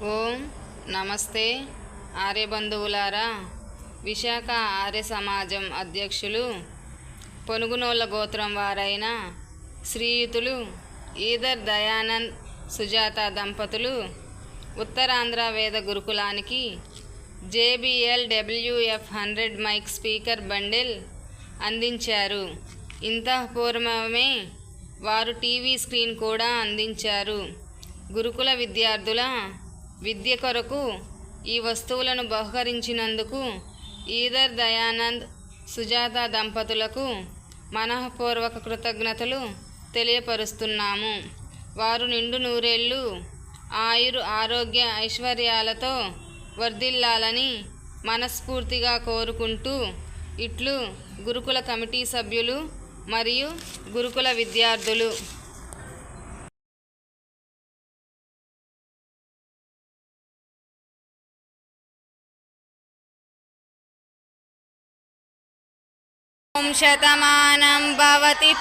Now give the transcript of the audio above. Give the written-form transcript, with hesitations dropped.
ఓం నమస్తే ఆర్యబంధువులారా. విశాఖ ఆర్య సమాజం అధ్యక్షులు పొనుగునోళ్ళ గోత్రం వారైన శ్రీయుతులు ఈదర్ దయానంద్ సుజాత దంపతులు ఉత్తరాంధ్ర వేద గురుకులానికి JBL WF-100 mic speaker bundle అందించారు. ఇంతఃపూర్వమే వారు టీవీ స్క్రీన్ కూడా అందించారు. గురుకుల విద్యార్థుల విద్య కొరకు ఈ వస్తువులను బహుకరించినందుకు ఈదర్ దయానంద్ సుజాత దంపతులకు మనఃపూర్వక కృతజ్ఞతలు తెలియపరుస్తున్నాము. వారు నిండు నూరేళ్లు ఆయుర్ ఆరోగ్య ఐశ్వర్యాలతో వర్ధిల్లాలని మనస్ఫూర్తిగా కోరుకుంటూ ఇట్లు గురుకుల కమిటీ సభ్యులు మరియు గురుకుల విద్యార్థులు. ఓం శతమానం భవతి